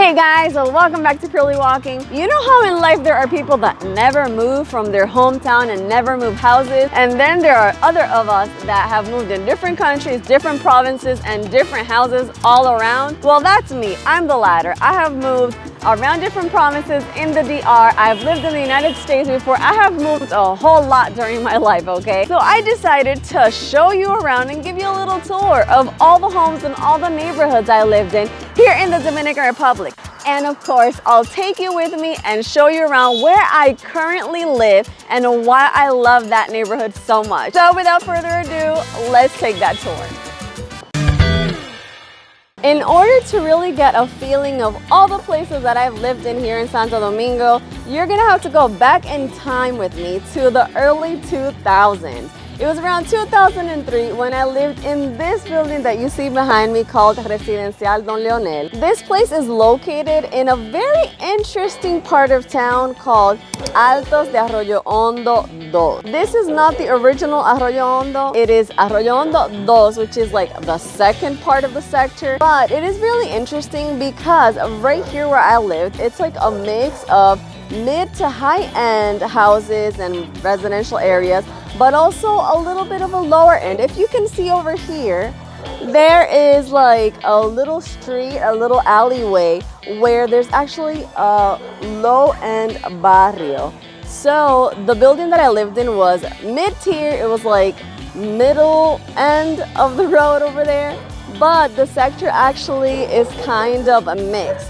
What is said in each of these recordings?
Hey guys, welcome back to Purely Walking. You know how in life there are people that never move from their hometown and never move houses, and then there are other of us that have moved in different countries, different provinces, and different houses all around? Well, that's me. I'm the latter. I have moved around different provinces in the DR. I've lived in the United States before. I have moved a whole lot during my life, okay? So I decided to show you around and give you a little tour of all the homes and all the neighborhoods I lived in here in the Dominican Republic. And of course, I'll take you with me and show you around where I currently live and why I love that neighborhood so much. So without further ado, let's take that tour. In order to really get a feeling of all the places that I've lived in here in Santo Domingo, you're gonna have to go back in time with me to the early 2000s. It was around 2003 when I lived in this building that you see behind me called Residencial Don Leonel. This place is located in a very interesting part of town called Altos de Arroyo Hondo 2. This is not the original Arroyo Hondo. It is Arroyo Hondo 2, which is like the second part of the sector. But it is really interesting because right here where I lived, it's like a mix of mid to high-end houses and residential areas, but also a little bit of a lower end. If you can see over here, there is like a little street, a little alleyway where there's actually a low-end barrio. So the building that I lived in was mid-tier. It was like middle end of the road over there, but the sector actually is kind of mixed.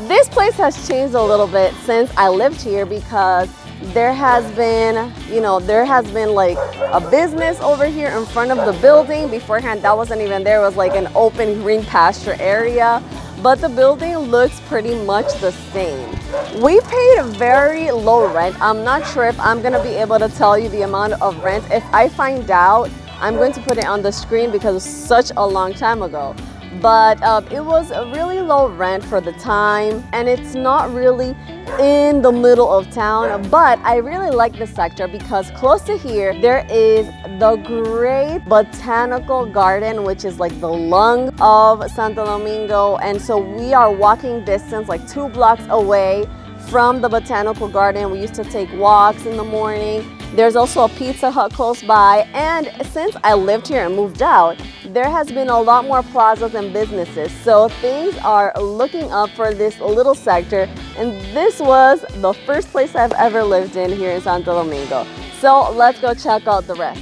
This place has changed a little bit since I lived here because there has been like a business over here in front of the building. Beforehand, that wasn't even there. It was like an open green pasture area, but the building looks pretty much the same. We paid a very low rent. I'm not sure if I'm gonna be able to tell you the amount of rent. If I find out, I'm going to put it on the screen because it's such a long time ago. But it was a really low rent for the time, and it's not really in the middle of town, but I really like this sector because close to here there is the great botanical garden, which is like the lung of Santo Domingo, and so we are walking distance, like 2 blocks away from the botanical garden. We used to take walks in the morning. There's also a Pizza Hut close by, and since I lived here and moved out, there has been a lot more plazas and businesses, so things are looking up for this little sector, and this was the first place I've ever lived in here in Santo Domingo. So let's go check out the rest.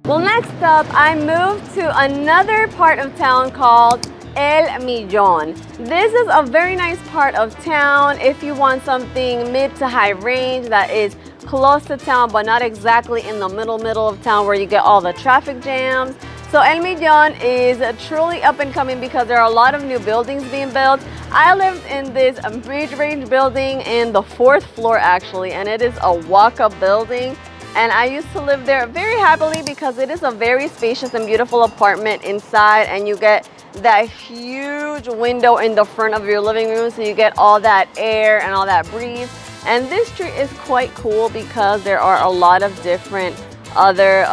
Well, next up, I moved to another part of town called El Millon. This is a very nice part of town if you want something mid to high range that is close to town, but not exactly in the middle of town where you get all the traffic jams. So El Millon is truly up and coming because there are a lot of new buildings being built. I lived in this mid-range building in the 4th floor actually, and it is a walk-up building. And I used to live there very happily because it is a very spacious and beautiful apartment inside, and you get that huge window in the front of your living room, so you get all that air and all that breeze. And this street is quite cool because there are a lot of different other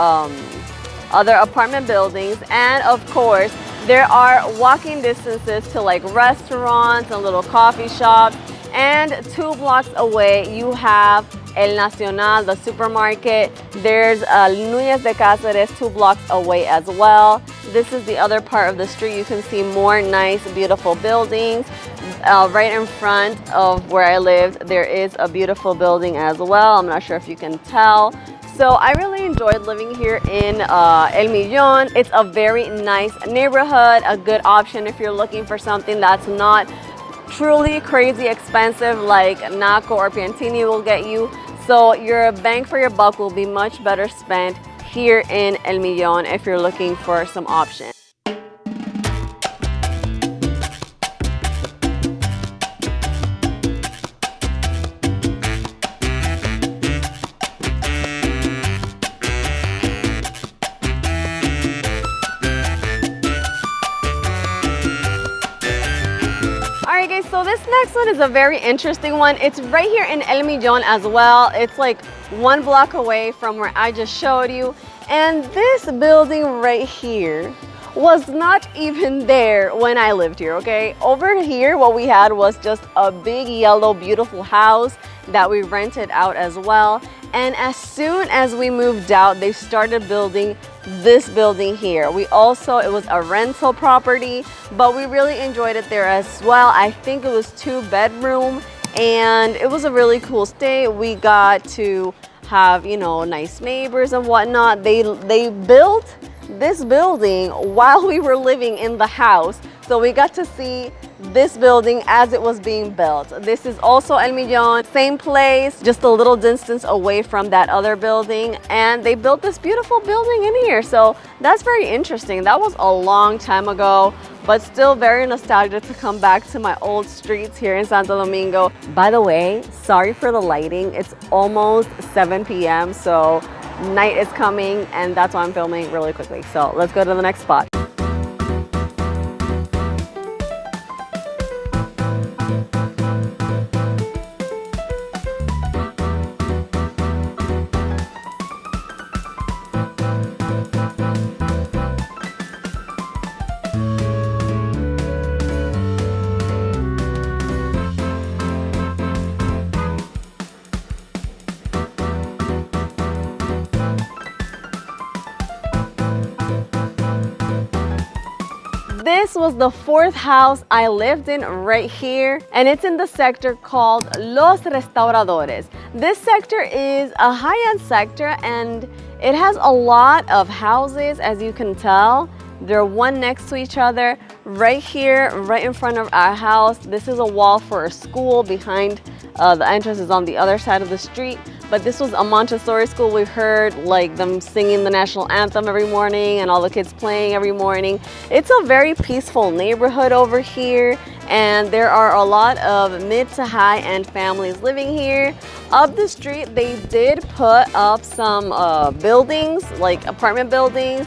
apartment buildings, and of course there are walking distances to like restaurants and little coffee shops. And 2 blocks away, you have El Nacional, the supermarket. There's Núñez de Cáceres 2 blocks away as well. This is the other part of the street. You can see more nice, beautiful buildings. Right in front of where I lived, there is a beautiful building as well. I'm not sure if you can tell. So I really enjoyed living here in El Millon. It's a very nice neighborhood, a good option if you're looking for something that's not truly crazy expensive like Naco or Piantini will get you. So your bang for your buck will be much better spent here in El Millon if you're looking for some options. Alright guys, so this next one is a very interesting one. It's right here in El Millon as well. It's like 1 block away from where I just showed you. And this building right here was not even there when I lived here, okay? Over here, what we had was just a big yellow, beautiful house that we rented out as well. And as soon as we moved out, they started building this building here. It was a rental property, but we really enjoyed it there as well. I think it was 2-bedroom and it was a really cool stay. We got to have, you know, nice neighbors and whatnot. They built this building while we were living in the house. So we got to see this building as it was being built. This is also El Millon, same place, just a little distance away from that other building. And they built this beautiful building in here. So that's very interesting. That was a long time ago, but still very nostalgic to come back to my old streets here in Santo Domingo. By the way, sorry for the lighting. It's almost 7 p.m. So night is coming and that's why I'm filming really quickly. So let's go to the next spot. This was the 4th house I lived in right here, and it's in the sector called Los Restauradores. This sector is a high-end sector and it has a lot of houses, as you can tell. They're one next to each other. Right here, right in front of our house, this is a wall for a school. Behind the entrance is on the other side of the street. But this was a Montessori school. We heard like them singing the national anthem every morning and all the kids playing every morning. It's a very peaceful neighborhood over here, and there are a lot of mid to high-end families living here. Up the street, they did put up some buildings, like apartment buildings,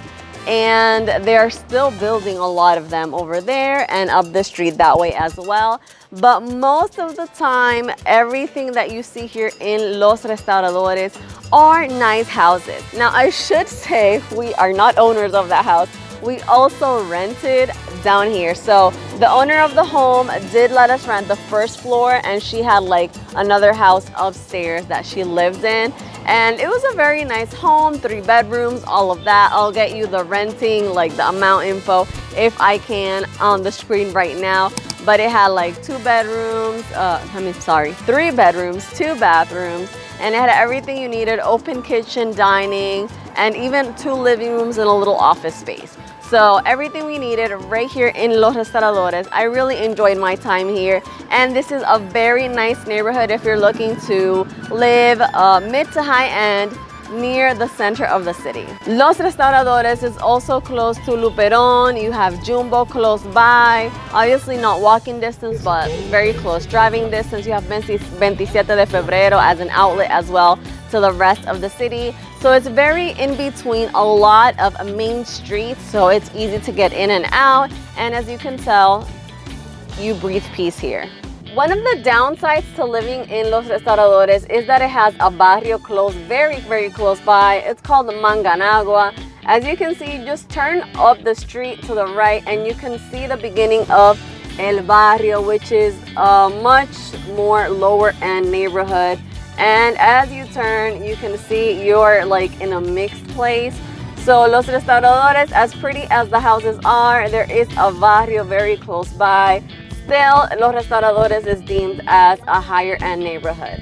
and they're still building a lot of them over there and up the street that way as well. But most of the time, everything that you see here in Los Restauradores are nice houses. Now, I should say we are not owners of that house. We also rented down here. So the owner of the home did let us rent the 1st floor, and she had like another house upstairs that she lived in. And it was a very nice home, 3 bedrooms, all of that. I'll get you the renting, like the amount info, if I can, on the screen right now. But it had like 3 bedrooms, 2 bathrooms, and it had everything you needed: open kitchen, dining, and even 2 living rooms and a little office space. So everything we needed right here in Los Restauradores. I really enjoyed my time here, and this is a very nice neighborhood if you're looking to live mid to high end near the center of the city. Los Restauradores is also close to Luperón. You have Jumbo close by. Obviously not walking distance, but very close driving distance. You have 27 de Febrero as an outlet as well to the rest of the city. So it's very in between a lot of main streets, so it's easy to get in and out. And as you can tell, you breathe peace here. One of the downsides to living in Los Restauradores is that it has a barrio close, very, very close by. It's called Manganagua. As you can see, just turn up the street to the right and you can see the beginning of El Barrio, which is a much more lower end neighborhood. And as you turn, you can see you're like in a mixed place. So Los Restauradores, as pretty as the houses are, there is a barrio very close by. Still, Los Restauradores is deemed as a higher end neighborhood.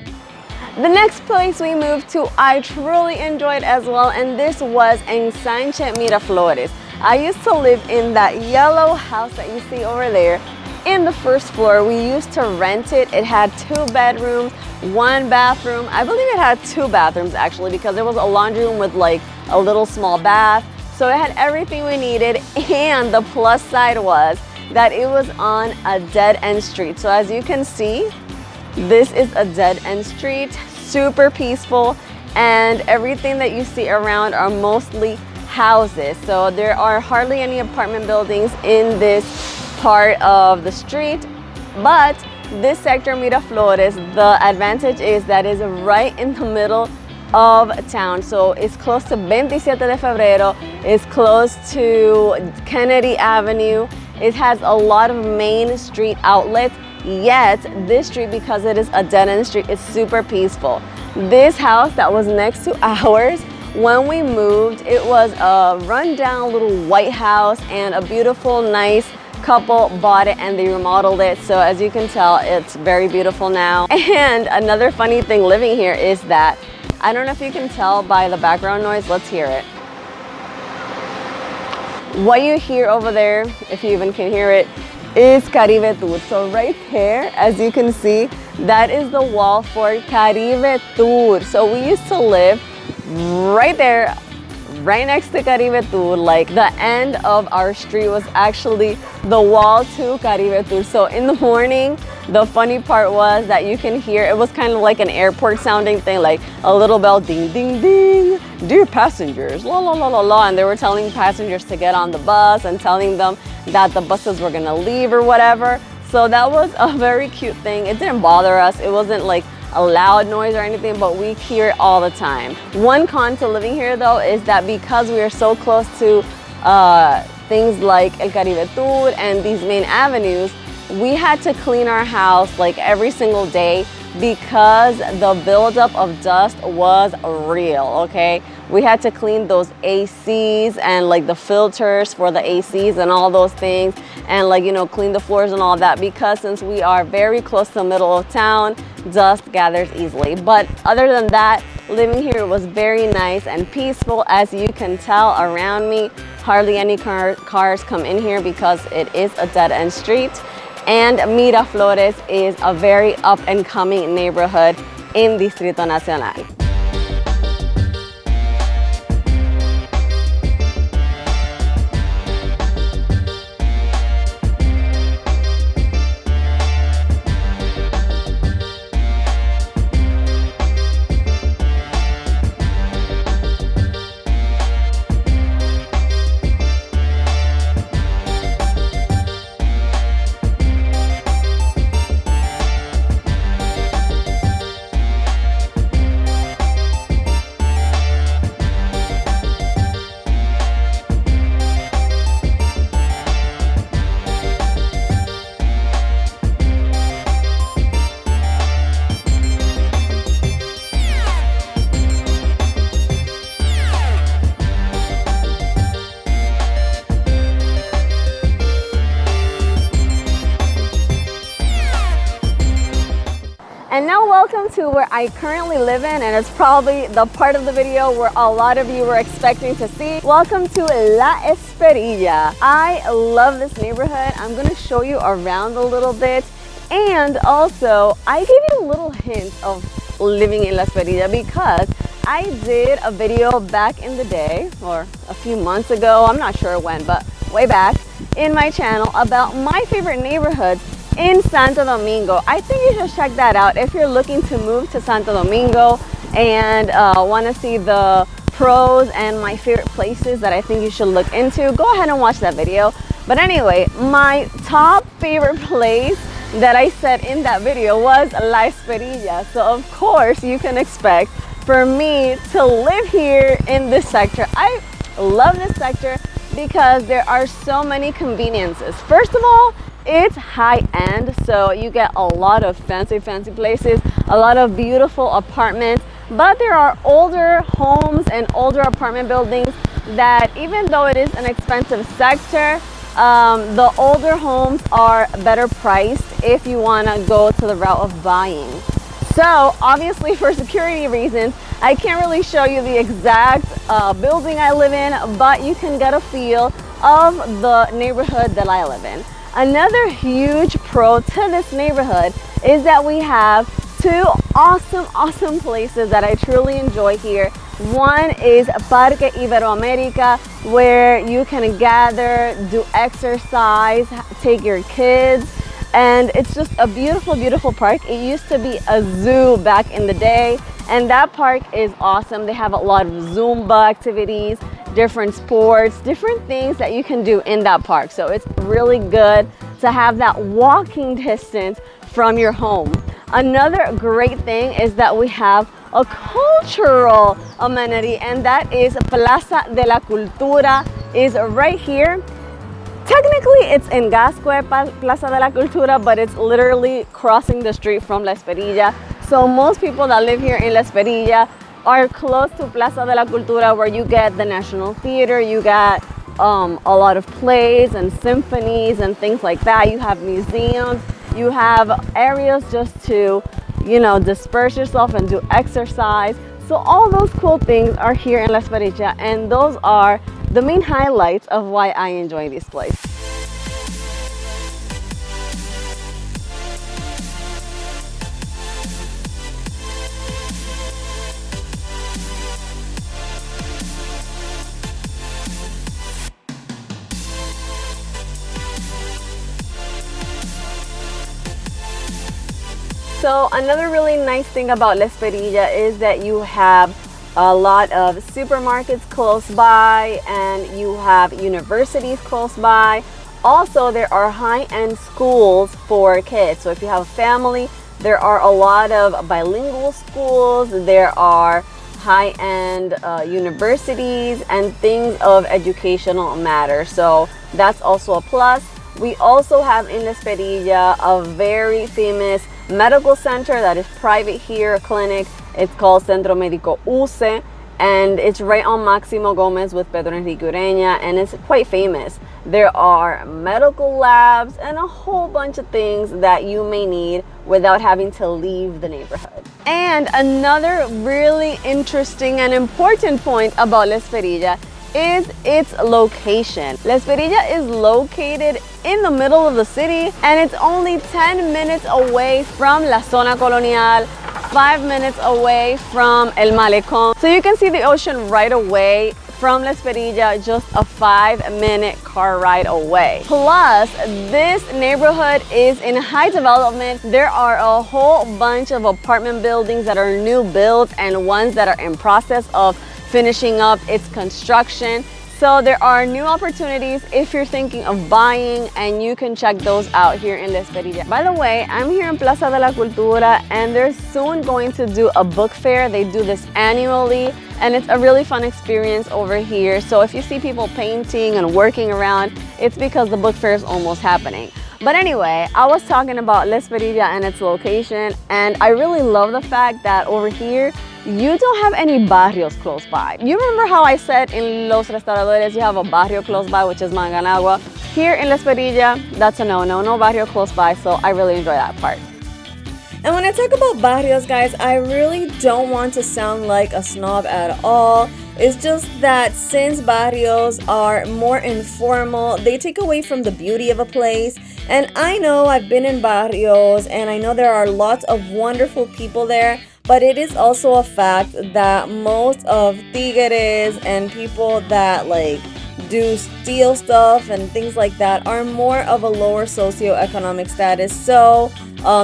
The next place we moved to, I truly enjoyed as well, and this was Ensanche Mira Flores. I used to live in that yellow house that you see over there. In the first floor, we used to rent it. It had 2 bedrooms, 1 bathroom. I believe it had 2 bathrooms actually, because there was a laundry room with like a little small bath. So it had everything we needed, and the plus side was that it was on a dead-end street. So as you can see, this is a dead-end street, super peaceful, and everything that you see around are mostly houses. So there are hardly any apartment buildings in this part of the street, but this sector, Mira Flores, the advantage is that it's right in the middle of town. So it's close to 27 de Febrero, it's close to Kennedy Avenue. It has a lot of main street outlets, yet this street, because it is a dead-end street, is super peaceful. This house that was next to ours, when we moved, it was a rundown little white house, and a beautiful, nice couple bought it and they remodeled it. So as you can tell, it's very beautiful now. And another funny thing living here is that, I don't know if you can tell by the background noise, let's hear it. What you hear over there, if you even can hear it, is Caribe Tour. So right there, as you can see, that is the wall for Caribe Tour. So we used to live right there, right next to Caribe Tour. Like the end of our street was actually the wall to Caribe Tour. So in the morning, the funny part was that you can hear, it was kind of like an airport sounding thing, like a little bell, ding, ding, ding. Dear passengers, la, la, la, la, la. And they were telling passengers to get on the bus and telling them that the buses were gonna leave or whatever. So that was a very cute thing. It didn't bother us. It wasn't like a loud noise or anything, but we hear it all the time. One con to living here though is that because we are so close to things like El Caribe Tour and these main avenues, we had to clean our house like every single day because the buildup of dust was real, okay? We had to clean those ACs and like the filters for the ACs and all those things, and like, you know, clean the floors and all that, because since we are very close to the middle of town, dust gathers easily. But other than that, living here was very nice and peaceful. As you can tell around me, hardly any cars come in here because it is a dead-end street. And Mira Flores is a very up-and-coming neighborhood in Distrito Nacional. And now welcome to where I currently live in, and it's probably the part of the video where a lot of you were expecting to see. Welcome to La Esperilla. I love this neighborhood. I'm gonna show you around a little bit, and also I gave you a little hint of living in La Esperilla because I did a video back in the day, or a few months ago, I'm not sure when, but way back in my channel, about my favorite neighborhoods in Santo Domingo. I think you should check that out if you're looking to move to Santo Domingo and want to see the pros and my favorite places that I think you should look into. Go ahead and watch that video. But anyway, my top favorite place that I said in that video was La Esperilla. So of course you can expect for me to live here in this sector. I love this sector because there are so many conveniences. First of all, it's high-end, so you get a lot of fancy places, a lot of beautiful apartments, but there are older homes and older apartment buildings that, even though it is an expensive sector, the older homes are better priced if you want to go to the route of buying. So obviously, for security reasons, I can't really show you the exact building I live in, but you can get a feel of the neighborhood that I live in. Another huge pro to this neighborhood is that we have two awesome places that I truly enjoy here. One is Parque Iberoamerica, where you can gather, do exercise, take your kids, and it's just a beautiful park. It used to be a zoo back in the day, and that park is awesome. They have a lot of Zumba activities, different sports, different things that you can do in that park. So it's really good to have that walking distance from your home. Another great thing is that we have a cultural amenity, and that is Plaza de la Cultura is right here. Technically, it's in Gascue, Plaza de la Cultura, but it's literally crossing the street from La Esperilla. So most people that live here in La Esperilla are close to Plaza de la Cultura, where you get the National Theater, you get a lot of plays and symphonies and things like that. You have museums, you have areas just to, you know, disperse yourself and do exercise. So all those cool things are here in La Esperilla, and those are the main highlights of why I enjoy this place. So another really nice thing about La Esperilla is that you have a lot of supermarkets close by, and you have universities close by. Also, there are high-end schools for kids. So if you have a family, there are a lot of bilingual schools. There are high-end universities and things of educational matter. So that's also a plus. We also have in La Esperilla a very famous medical center that is private here, a clinic. It's called Centro Médico UCE, and it's right on Máximo Gómez with Pedro Enrique Ureña, and it's quite famous. There are medical labs and a whole bunch of things that you may need without having to leave the neighborhood. And another really interesting and important point about La Esperilla is its location. La Esperilla is located in the middle of the city, and it's only 10 minutes away from La Zona Colonial, 5 minutes away from El Malecón. So you can see the ocean right away from La Esperilla, just a 5-minute car ride away. Plus, this neighborhood is in high development. There are a whole bunch of apartment buildings that are new builds and ones that are in process of finishing up its construction. So there are new opportunities if you're thinking of buying, and you can check those out here in La Esperilla. By the way, I'm here in Plaza de la Cultura, and they're soon going to do a book fair. They do this annually, and it's a really fun experience over here. So if you see people painting and working around, it's because the book fair is almost happening. But anyway, I was talking about La Esperilla and its location, and I really love the fact that over here, you don't have any barrios close by. You remember how I said in Los Restauradores you have a barrio close by, which is Manganagua? Here in La Esperilla, that's a no barrio close by, so I really enjoy that part. And when I talk about barrios, guys, I really don't want to sound like a snob at all. It's just that since barrios are more informal, they take away from the beauty of a place. And I know I've been in barrios, and I know there are lots of wonderful people there, but it is also a fact that most of tigres and people that like do steal stuff and things like that are more of a lower socioeconomic status. So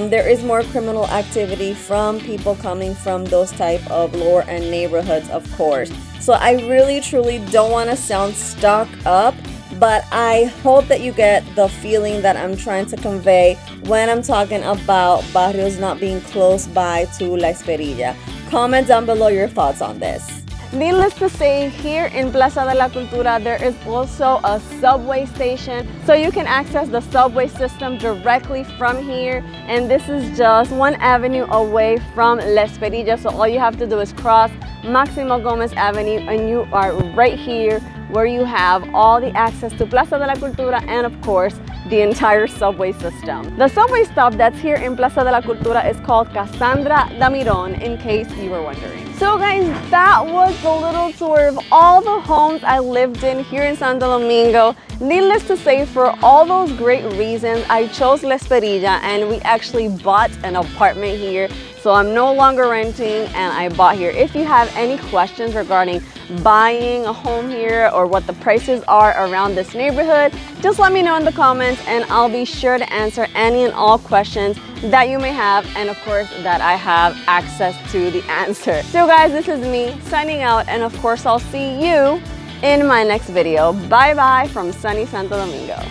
there is more criminal activity from people coming from those type of lower end neighborhoods, of course. So I really truly don't want to sound stuck up, but I hope that you get the feeling that I'm trying to convey when I'm talking about barrios not being close by to La Esperilla. Comment down below your thoughts on this. Needless to say, here in Plaza de la Cultura, there is also a subway station. So you can access the subway system directly from here. And this is just one avenue away from La Esperilla. So all you have to do is cross Máximo Gómez Avenue and you are right here where you have all the access to Plaza de la Cultura and of course, the entire subway system. The subway stop that's here in Plaza de la Cultura is called Cassandra da Millon, in case you were wondering. So guys, that was the little tour of all the homes I lived in here in Santo Domingo. Needless to say, for all those great reasons, I chose La Esperilla and we actually bought an apartment here. So I'm no longer renting and I bought here. If you have any questions regarding buying a home here or what the prices are around this neighborhood, just let me know in the comments and I'll be sure to answer any and all questions that you may have, and of course that I have access to the answer. So guys, this is me signing out, and of course I'll see you in my next video. Bye bye from sunny Santo Domingo.